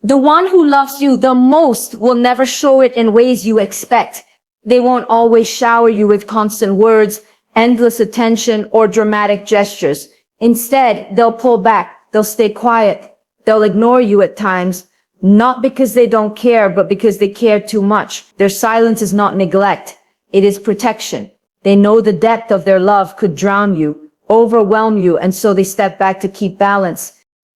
The one who loves you the most will never show it in ways you expect. They won't always shower you with constant words, endless attention, or dramatic gestures. Instead, they'll pull back, they'll stay quiet, they'll ignore you at times, not because they don't care, but because they care too much. Their silence is not neglect, it is protection. They know the depth of their love could drown you, overwhelm you, and so they step back to keep balance.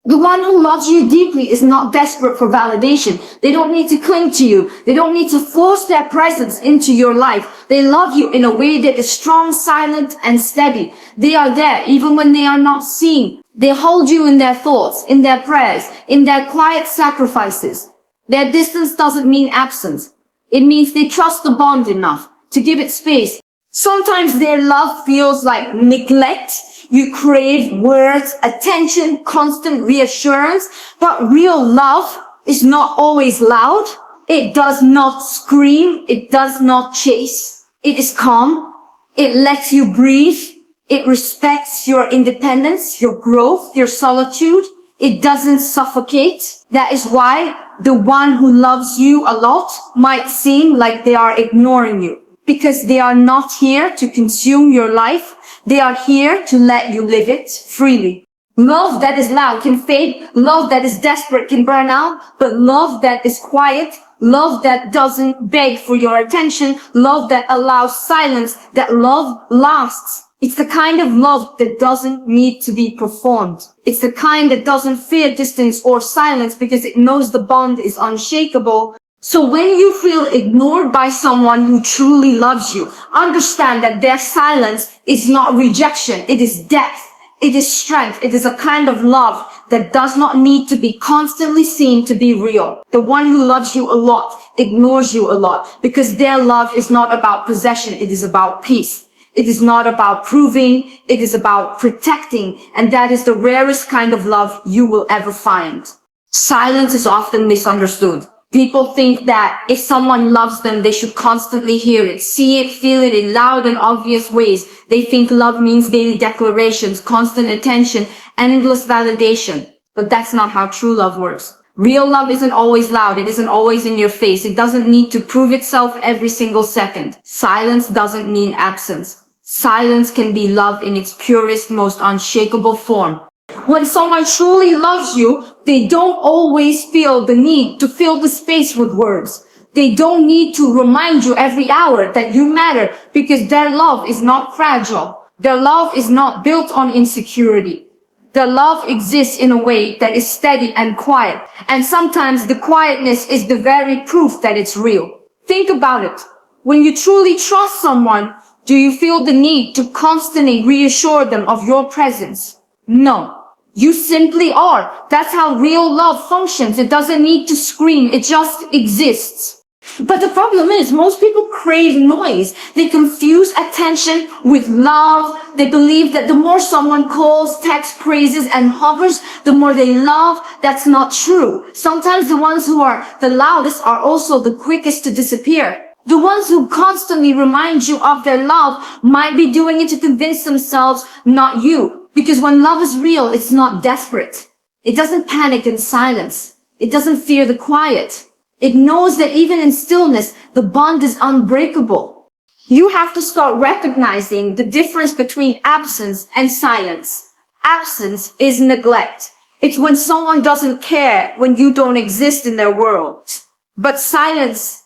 The one who loves you deeply is not desperate for validation. They don't need to cling to you. They don't need to force their presence into your life. They love you in a way that is strong, silent, and steady. They are there even when they are not seen. They hold you in their thoughts, in their prayers, in their quiet sacrifices. Their distance doesn't mean absence. It means they trust the bond enough to give it space. Sometimes their love feels like neglect. You crave words, attention, constant reassurance, but real love is not always loud. It does not scream. It does not chase. It is calm. It lets you breathe. It respects your independence, your growth, your solitude. It doesn't suffocate. That is why the one who loves you a lot might seem like they are ignoring you, because they are not here to consume your life. They are here to let you live it freely. Love that is loud can fade. Love that is desperate can burn out. But love that is quiet, love that doesn't beg for your attention, love that allows silence, that love lasts. It's the kind of love that doesn't need to be performed. It's the kind that doesn't fear distance or silence because it knows the bond is unshakable. So when you feel ignored by someone who truly loves you, understand that their silence is not rejection. It is depth. It is strength. It is a kind of love that does not need to be constantly seen to be real. The one who loves you a lot ignores you a lot because their love is not about possession. It is about peace. It is not about proving. It is about protecting. And that is the rarest kind of love you will ever find. Silence is often misunderstood. People think that if someone loves them, they should constantly hear it, see it, feel it in loud and obvious ways. They think love means daily declarations, constant attention, endless validation. But that's not how true love works. Real love isn't always loud. It isn't always in your face. It doesn't need to prove itself every single second. Silence doesn't mean absence. Silence can be love in its purest, most unshakable form. When someone truly loves you, they don't always feel the need to fill the space with words. They don't need to remind you every hour that you matter because their love is not fragile. Their love is not built on insecurity. Their love exists in a way that is steady and quiet. And sometimes the quietness is the very proof that it's real. Think about it. When you truly trust someone, do you feel the need to constantly reassure them of your presence? No. You simply are. That's how real love functions. It doesn't need to scream. It just exists. But the problem is most people crave noise. They confuse attention with love. They believe that the more someone calls, texts, praises, and hovers, the more they love. That's not true. Sometimes the ones who are the loudest are also the quickest to disappear. The ones who constantly remind you of their love might be doing it to convince themselves, not you. Because when love is real, it's not desperate. It doesn't panic in silence. It doesn't fear the quiet. It knows that even in stillness, the bond is unbreakable. You have to start recognizing the difference between absence and silence. Absence is neglect. It's when someone doesn't care, when you don't exist in their world. But silence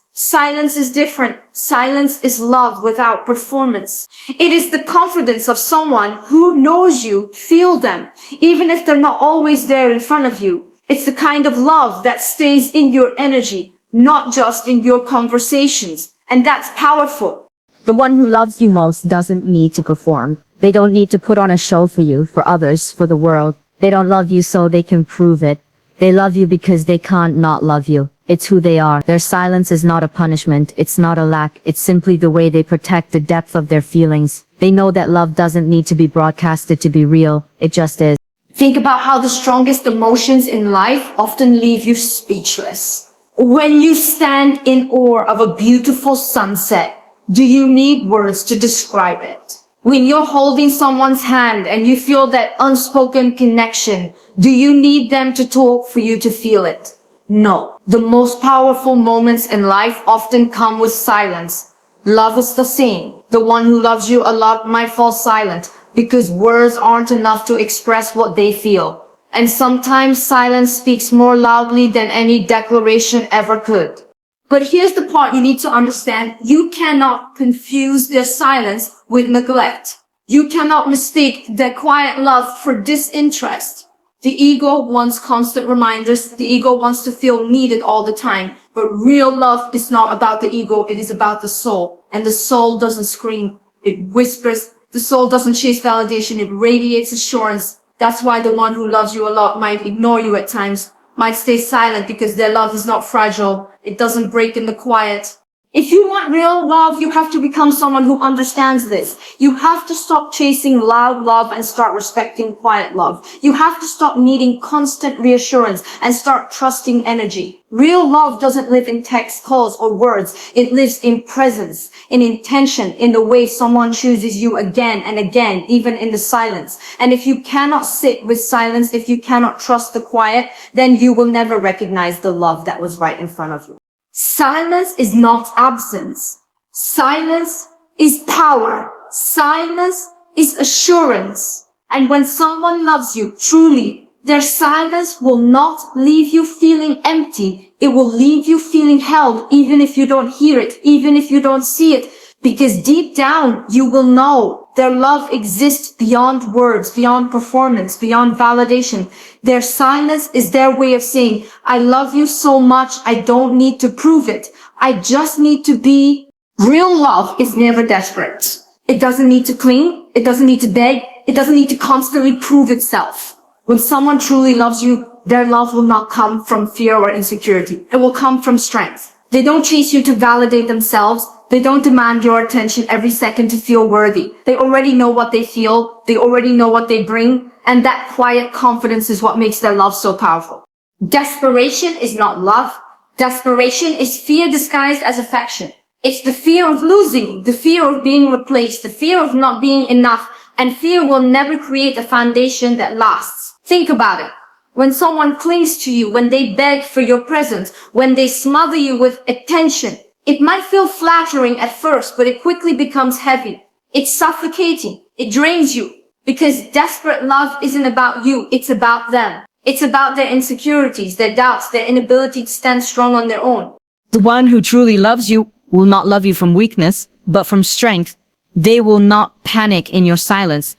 is different. Silence is love without performance. It is the confidence of someone who knows you, feel them, even if they're not always there in front of you. It's the kind of love that stays in your energy, not just in your conversations. And that's powerful. The one who loves you most doesn't need to perform. They don't need to put on a show for you, for others, for the world. They don't love you so they can prove it. They love you because they can't not love you. It's who they are. Their silence is not a punishment. It's not a lack. It's simply the way they protect the depth of their feelings. They know that love doesn't need to be broadcasted to be real. It just is. Think about how the strongest emotions in life often leave you speechless. When you stand in awe of a beautiful sunset, do you need words to describe it? When you're holding someone's hand and you feel that unspoken connection, do you need them to talk for you to feel it? No. The most powerful moments in life often come with silence. Love is the same. The one who loves you a lot might fall silent because words aren't enough to express what they feel. And sometimes silence speaks more loudly than any declaration ever could. But here's the part you need to understand. You cannot confuse their silence with neglect. You cannot mistake their quiet love for disinterest. The ego wants constant reminders. The ego wants to feel needed all the time. But real love is not about the ego. It is about the soul. And the soul doesn't scream. It whispers. The soul doesn't chase validation. It radiates assurance. That's why the one who loves you a lot might ignore you at times, might stay silent because their love is not fragile. It doesn't break in the quiet. If you want real love, you have to become someone who understands this. You have to stop chasing loud love and start respecting quiet love. You have to stop needing constant reassurance and start trusting energy. Real love doesn't live in text, calls, or words. It lives in presence, in intention, in the way someone chooses you again and again, even in the silence. And if you cannot sit with silence, if you cannot trust the quiet, then you will never recognize the love that was right in front of you. Silence is not absence. Silence is power. Silence is assurance. And when someone loves you truly, their silence will not leave you feeling empty. It will leave you feeling held, even if you don't hear it, even if you don't see it. Because deep down, you will know their love exists beyond words, beyond performance, beyond validation. Their silence is their way of saying, I love you so much, I don't need to prove it. I just need to be. Real love is never desperate. It doesn't need to cling. It doesn't need to beg. It doesn't need to constantly prove itself. When someone truly loves you, their love will not come from fear or insecurity. It will come from strength. They don't chase you to validate themselves. They don't demand your attention every second to feel worthy. They already know what they feel. They already know what they bring. And that quiet confidence is what makes their love so powerful. Desperation is not love. Desperation is fear disguised as affection. It's the fear of losing, the fear of being replaced, the fear of not being enough. And fear will never create a foundation that lasts. Think about it. When someone clings to you, when they beg for your presence, when they smother you with attention, it might feel flattering at first, but it quickly becomes heavy. It's suffocating. It drains you. Because desperate love isn't about you, it's about them. It's about their insecurities, their doubts, their inability to stand strong on their own. The one who truly loves you will not love you from weakness, but from strength. They will not panic in your silence.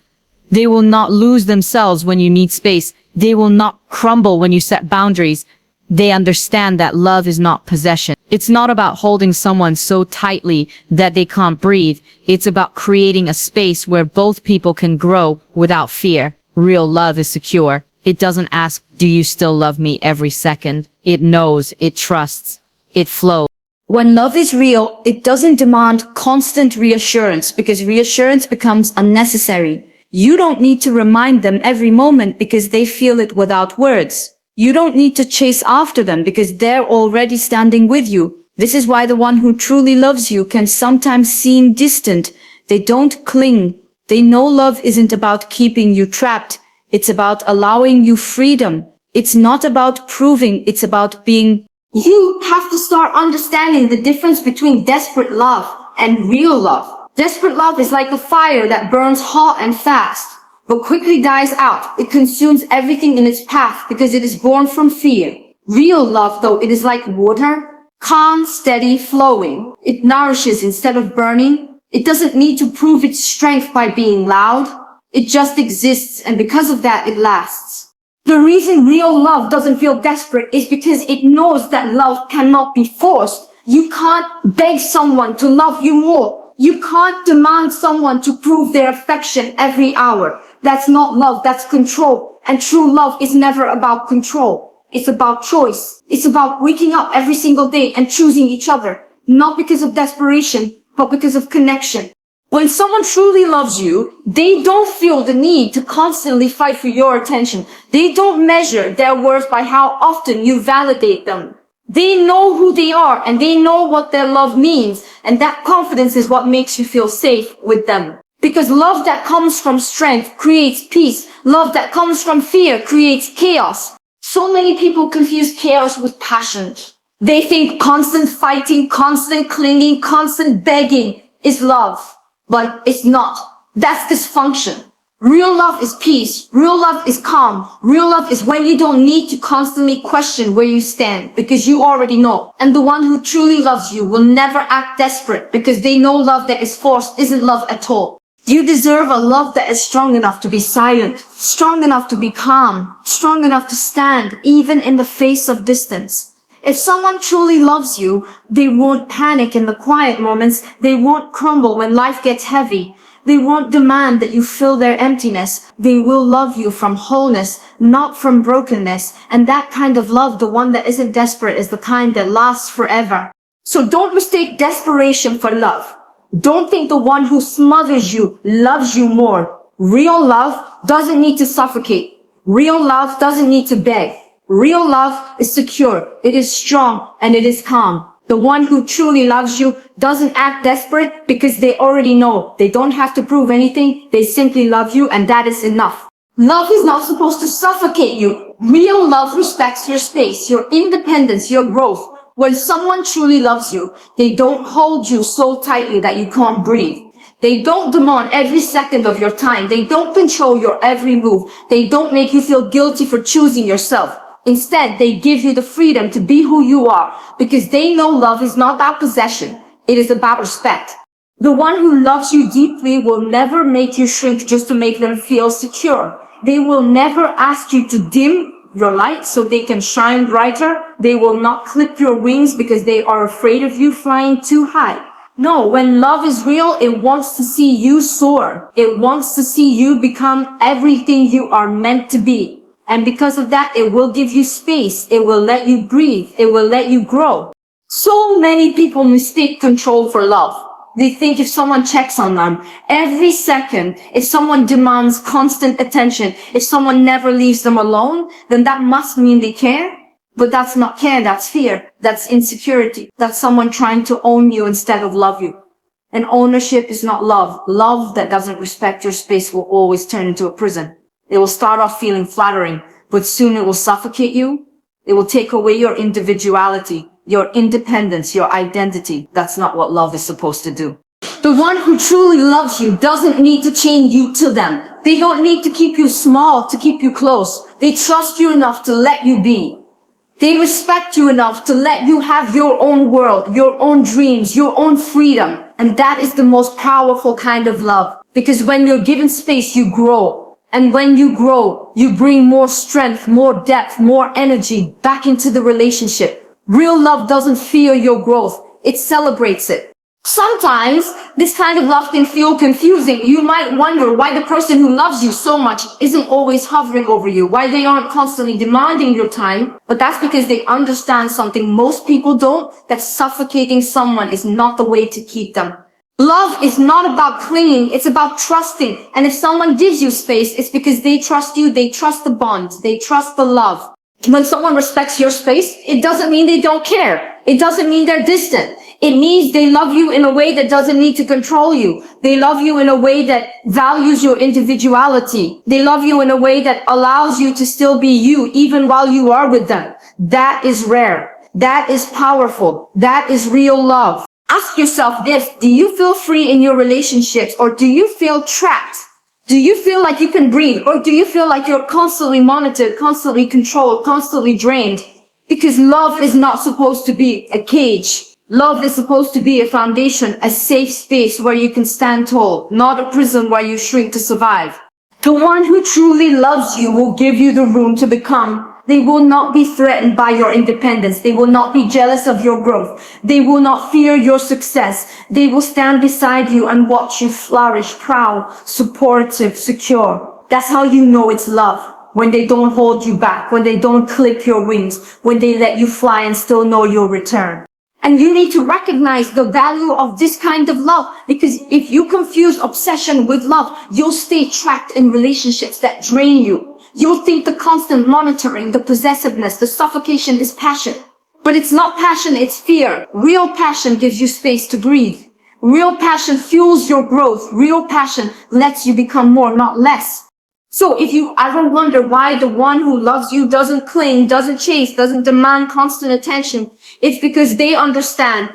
They will not lose themselves when you need space. They will not crumble when you set boundaries. They understand that love is not possession. It's not about holding someone so tightly that they can't breathe. It's about creating a space where both people can grow without fear. Real love is secure. It doesn't ask, do you still love me every second? It knows, it trusts, it flows. When love is real, it doesn't demand constant reassurance because reassurance becomes unnecessary. You don't need to remind them every moment because they feel it without words. You don't need to chase after them because they're already standing with you. This is why the one who truly loves you can sometimes seem distant. They don't cling. They know love isn't about keeping you trapped. It's about allowing you freedom. It's not about proving, it's about being. You have to start understanding the difference between desperate love and real love. Desperate love is like a fire that burns hot and fast, but quickly dies out. It consumes everything in its path because it is born from fear. Real love, though, it is like water, calm, steady, flowing. It nourishes instead of burning. It doesn't need to prove its strength by being loud. It just exists, and because of that, it lasts. The reason real love doesn't feel desperate is because it knows that love cannot be forced. You can't beg someone to love you more. You can't demand someone to prove their affection every hour. That's not love, that's control. And true love is never about control. It's about choice. It's about waking up every single day and choosing each other. Not because of desperation, but because of connection. When someone truly loves you, they don't feel the need to constantly fight for your attention. They don't measure their worth by how often you validate them. They know who they are and they know what their love means. And that confidence is what makes you feel safe with them. Because love that comes from strength creates peace. Love that comes from fear creates chaos. So many people confuse chaos with passion. They think constant fighting, constant clinging, constant begging is love, but it's not. That's dysfunction. Real love is peace. Real love is calm. Real love is when you don't need to constantly question where you stand because you already know. And the one who truly loves you will never act desperate because they know love that is forced isn't love at all. You deserve a love that is strong enough to be silent, strong enough to be calm, strong enough to stand even in the face of distance. If someone truly loves you, they won't panic in the quiet moments. They won't crumble when life gets heavy. They won't demand that you fill their emptiness. They will love you from wholeness, not from brokenness. And that kind of love, the one that isn't desperate, is the kind that lasts forever. So don't mistake desperation for love. Don't think the one who smothers you loves you more. Real love doesn't need to suffocate. Real love doesn't need to beg. Real love is secure, it is strong, and it is calm. The one who truly loves you doesn't act desperate because they already know. They don't have to prove anything. They simply love you, and that is enough. Love is not supposed to suffocate you. Real love respects your space, your independence, your growth. When someone truly loves you, they don't hold you so tightly that you can't breathe. They don't demand every second of your time. They don't control your every move. They don't make you feel guilty for choosing yourself. Instead, they give you the freedom to be who you are because they know love is not about possession. It is about respect. The one who loves you deeply will never make you shrink just to make them feel secure. They will never ask you to dim your light so they can shine brighter. They will not clip your wings because they are afraid of you flying too high. No, when love is real, it wants to see you soar. It wants to see you become everything you are meant to be. And because of that, it will give you space. It will let you breathe. It will let you grow. So many people mistake control for love. They think if someone checks on them every second, if someone demands constant attention, if someone never leaves them alone, then that must mean they care. But that's not care, that's fear, that's insecurity, that's someone trying to own you instead of love you. And ownership is not love. Love that doesn't respect your space will always turn into a prison. It will start off feeling flattering, but soon it will suffocate you. It will take away your individuality, your independence, your identity. That's not what love is supposed to do. The one who truly loves you doesn't need to chain you to them. They don't need to keep you small to keep you close. They trust you enough to let you be. They respect you enough to let you have your own world, your own dreams, your own freedom. And that is the most powerful kind of love. Because when you're given space, you grow. And when you grow, you bring more strength, more depth, more energy back into the relationship. Real love doesn't fear your growth. It celebrates it. Sometimes this kind of love can feel confusing. You might wonder why the person who loves you so much isn't always hovering over you, why they aren't constantly demanding your time. But that's because they understand something most people don't, that suffocating someone is not the way to keep them. Love is not about clinging, it's about trusting. And if someone gives you space, it's because they trust you, they trust the bond, they trust the love. When someone respects your space, it doesn't mean they don't care. It doesn't mean they're distant. It means they love you in a way that doesn't need to control you. They love you in a way that values your individuality. They love you in a way that allows you to still be you, even while you are with them. That is rare. That is powerful. That is real love. Ask yourself this, do you feel free in your relationships, or do you feel trapped? Do you feel like you can breathe, or do you feel like you're constantly monitored, constantly controlled, constantly drained? Because love is not supposed to be a cage. Love is supposed to be a foundation, a safe space where you can stand tall, not a prison where you shrink to survive. The one who truly loves you will give you the room to become. They will not be threatened by your independence. They will not be jealous of your growth. They will not fear your success. They will stand beside you and watch you flourish, proud, supportive, secure. That's how you know it's love. When they don't hold you back, when they don't clip your wings, when they let you fly and still know you'll return. And you need to recognize the value of this kind of love, because if you confuse obsession with love, you'll stay trapped in relationships that drain you. You'll think the constant monitoring, the possessiveness, the suffocation is passion. But it's not passion, it's fear. Real passion gives you space to breathe. Real passion fuels your growth. Real passion lets you become more, not less. So if you ever wonder why the one who loves you doesn't cling, doesn't chase, doesn't demand constant attention, it's because they understand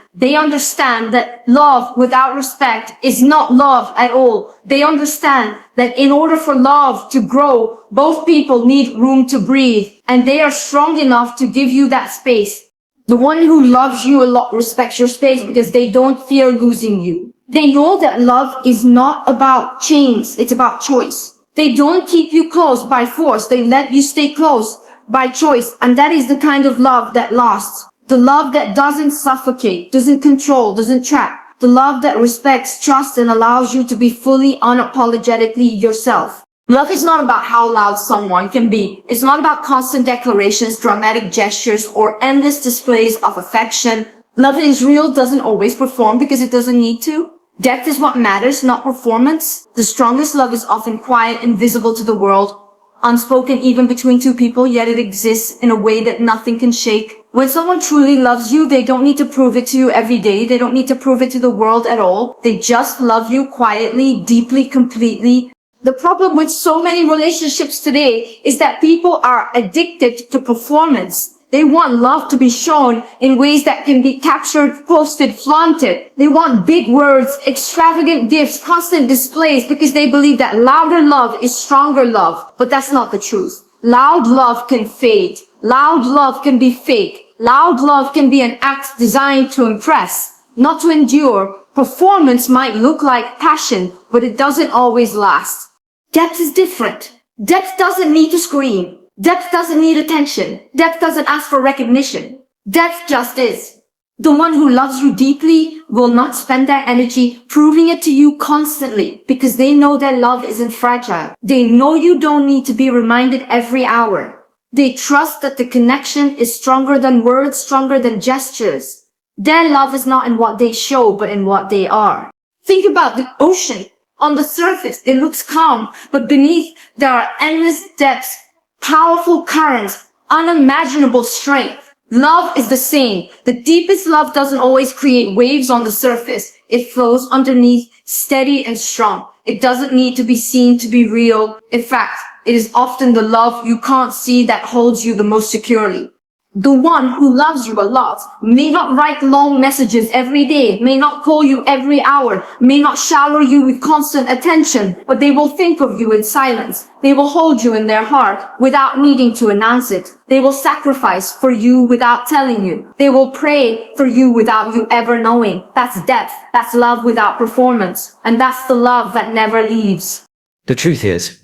that love without respect is not love at all. They understand that in order for love to grow, both people need room to breathe, and they are strong enough to give you that space. The one who loves you a lot respects your space because they don't fear losing you. They know that love is not about chains, it's about choice. They don't keep you close by force, they let you stay close by choice, and that is the kind of love that lasts. The love that doesn't suffocate, doesn't control, doesn't trap. The love that respects, trusts, and allows you to be fully, unapologetically yourself. Love is not about how loud someone can be. It's not about constant declarations, dramatic gestures, or endless displays of affection. Love that is real doesn't always perform because it doesn't need to. Depth is what matters, not performance. The strongest love is often quiet, invisible to the world, unspoken even between two people, yet it exists in a way that nothing can shake. When someone truly loves you, they don't need to prove it to you every day. They don't need to prove it to the world at all. They just love you quietly, deeply, completely. The problem with so many relationships today is that people are addicted to performance. They want love to be shown in ways that can be captured, posted, flaunted. They want big words, extravagant gifts, constant displays because they believe that louder love is stronger love. But that's not the truth. Loud love can fade. Loud love can be fake. Loud love can be an act designed to impress, not to endure. Performance might look like passion, but it doesn't always last. Depth is different. Depth doesn't need to scream. Depth doesn't need attention. Depth doesn't ask for recognition. Depth just is. The one who loves you deeply will not spend their energy proving it to you constantly because they know their love isn't fragile. They know you don't need to be reminded every hour. They trust that the connection is stronger than words, stronger than gestures. Their love is not in what they show, but in what they are. Think about the ocean. On the surface, it looks calm, but beneath there are endless depths, powerful currents, unimaginable strength. Love is the same. The deepest love doesn't always create waves on the surface. It flows underneath, steady and strong. It doesn't need to be seen to be real. In fact, it is often the love you can't see that holds you the most securely. The one who loves you a lot may not write long messages every day, may not call you every hour, may not shower you with constant attention, but they will think of you in silence. They will hold you in their heart without needing to announce it. They will sacrifice for you without telling you. They will pray for you without you ever knowing. That's depth. That's love without performance. And that's the love that never leaves. The truth is,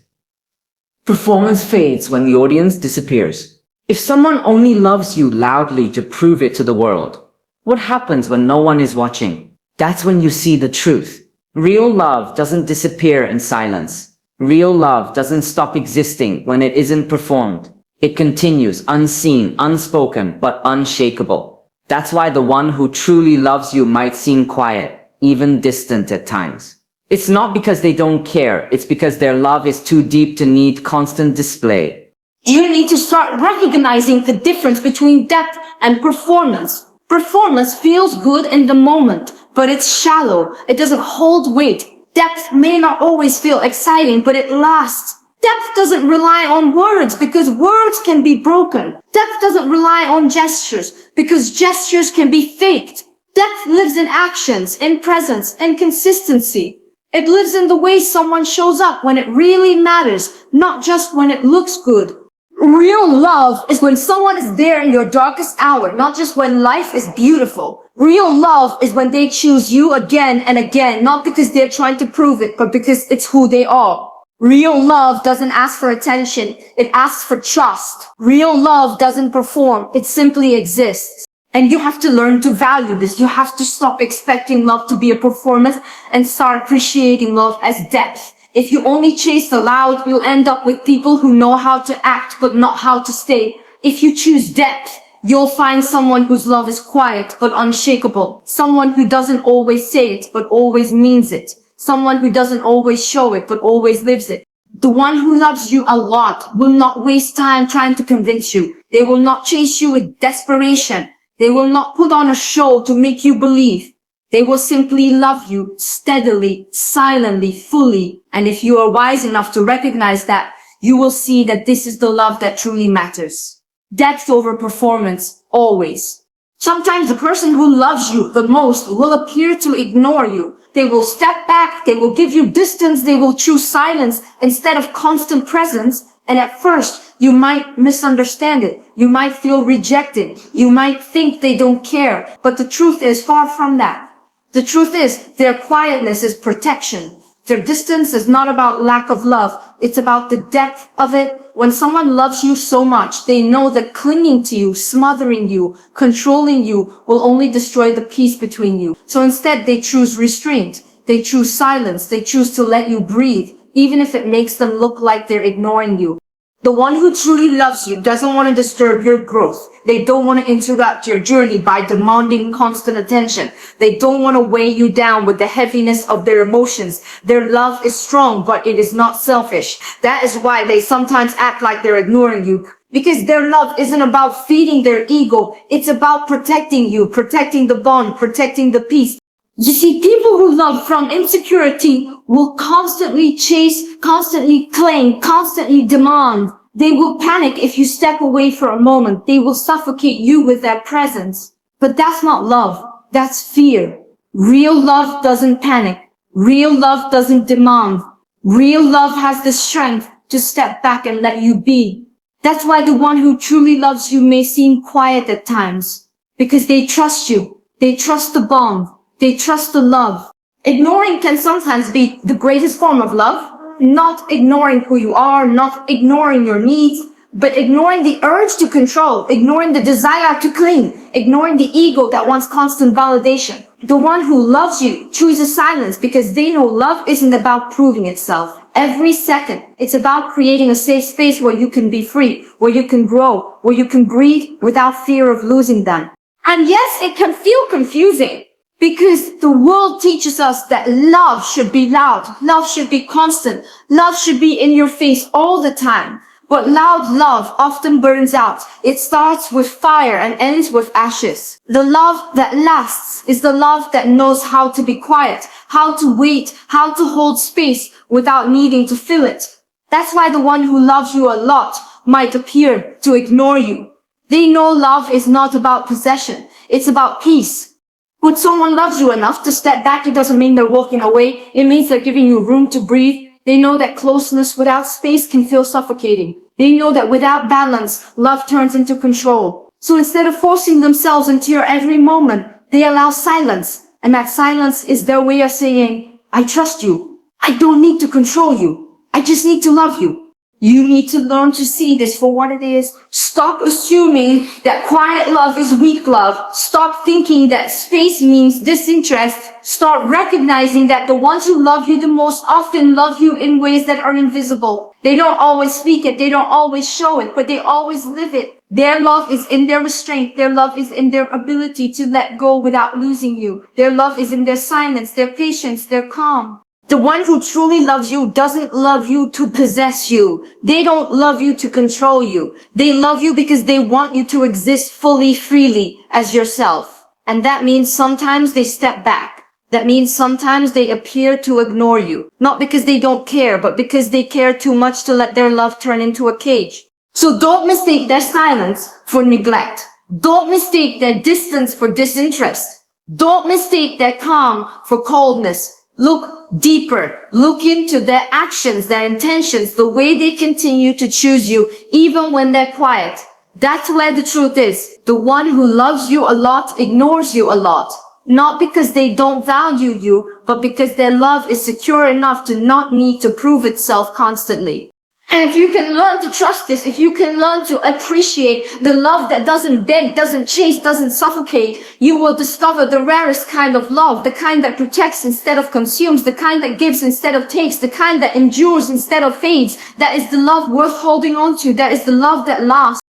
performance fades when the audience disappears. If someone only loves you loudly to prove it to the world, what happens when no one is watching? That's when you see the truth. Real love doesn't disappear in silence. Real love doesn't stop existing when it isn't performed. It continues unseen, unspoken, but unshakable. That's why the one who truly loves you might seem quiet, even distant at times. It's not because they don't care, it's because their love is too deep to need constant display. You need to start recognizing the difference between depth and performance. Performance feels good in the moment, but it's shallow. It doesn't hold weight. Depth may not always feel exciting, but it lasts. Depth doesn't rely on words because words can be broken. Depth doesn't rely on gestures because gestures can be faked. Depth lives in actions, in presence, in consistency. It lives in the way someone shows up when it really matters, not just when it looks good. Real love is when someone is there in your darkest hour, not just when life is beautiful. Real love is when they choose you again and again, not because they're trying to prove it, but because it's who they are. Real love doesn't ask for attention, it asks for trust. Real love doesn't perform, it simply exists. And you have to learn to value this. You have to stop expecting love to be a performance and start appreciating love as depth. If you only chase the loud, you'll end up with people who know how to act but not how to stay. If you choose depth, you'll find someone whose love is quiet but unshakable. Someone who doesn't always say it but always means it. Someone who doesn't always show it but always lives it. The one who loves you a lot will not waste time trying to convince you. They will not chase you with desperation. They will not put on a show to make you believe. They will simply love you steadily, silently, fully. And if you are wise enough to recognize that, you will see that this is the love that truly matters. Depth over performance, always. Sometimes the person who loves you the most will appear to ignore you. They will step back, they will give you distance, they will choose silence instead of constant presence. And at first, you might misunderstand it. You might feel rejected. You might think they don't care. But the truth is far from that. The truth is their quietness is protection. Their distance is not about lack of love. It's about the depth of it. When someone loves you so much, they know that clinging to you, smothering you, controlling you will only destroy the peace between you. So instead, they choose restraint. They choose silence. They choose to let you breathe, even if it makes them look like they're ignoring you. The one who truly loves you doesn't want to disturb your growth. They don't want to interrupt your journey by demanding constant attention. They don't want to weigh you down with the heaviness of their emotions. Their love is strong, but it is not selfish. That is why they sometimes act like they're ignoring you. Because their love isn't about feeding their ego. It's about protecting you, protecting the bond, protecting the peace. You see, people who love from insecurity will constantly chase, constantly claim, constantly demand. They will panic if you step away for a moment. They will suffocate you with their presence. But that's not love. That's fear. Real love doesn't panic. Real love doesn't demand. Real love has the strength to step back and let you be. That's why the one who truly loves you may seem quiet at times. Because they trust you. They trust the bond. They trust the love. Ignoring can sometimes be the greatest form of love. Not ignoring who you are, not ignoring your needs, but ignoring the urge to control, ignoring the desire to cling, ignoring the ego that wants constant validation. The one who loves you chooses silence because they know love isn't about proving itself. Every second, it's about creating a safe space where you can be free, where you can grow, where you can breathe without fear of losing them. And yes, it can feel confusing. Because the world teaches us that love should be loud, love should be constant, love should be in your face all the time. But loud love often burns out. It starts with fire and ends with ashes. The love that lasts is the love that knows how to be quiet, how to wait, how to hold space without needing to fill it. That's why the one who loves you a lot might appear to ignore you. They know love is not about possession. It's about peace. When someone loves you enough to step back, it doesn't mean they're walking away. It means they're giving you room to breathe. They know that closeness without space can feel suffocating. They know that without balance, love turns into control. So instead of forcing themselves into your every moment, they allow silence. And that silence is their way of saying, I trust you. I don't need to control you. I just need to love you. You need to learn to see this for what it is. Stop assuming that quiet love is weak love. Stop thinking that space means disinterest. Start recognizing that the ones who love you the most often love you in ways that are invisible. They don't always speak it. They don't always show it, but they always live it. Their love is in their restraint. Their love is in their ability to let go without losing you. Their love is in their silence, their patience, their calm. The one who truly loves you doesn't love you to possess you. They don't love you to control you. They love you because they want you to exist fully, freely as yourself. And that means sometimes they step back. That means sometimes they appear to ignore you. Not because they don't care, but because they care too much to let their love turn into a cage. So don't mistake their silence for neglect. Don't mistake their distance for disinterest. Don't mistake their calm for coldness. Look deeper. Look into their actions, their intentions, the way they continue to choose you, even when they're quiet. That's where the truth is. The one who loves you a lot ignores you a lot. Not because they don't value you, but because their love is secure enough to not need to prove itself constantly. And if you can learn to trust this, if you can learn to appreciate the love that doesn't beg, doesn't chase, doesn't suffocate, you will discover the rarest kind of love, the kind that protects instead of consumes, the kind that gives instead of takes, the kind that endures instead of fades. That is the love worth holding on to. That is the love that lasts.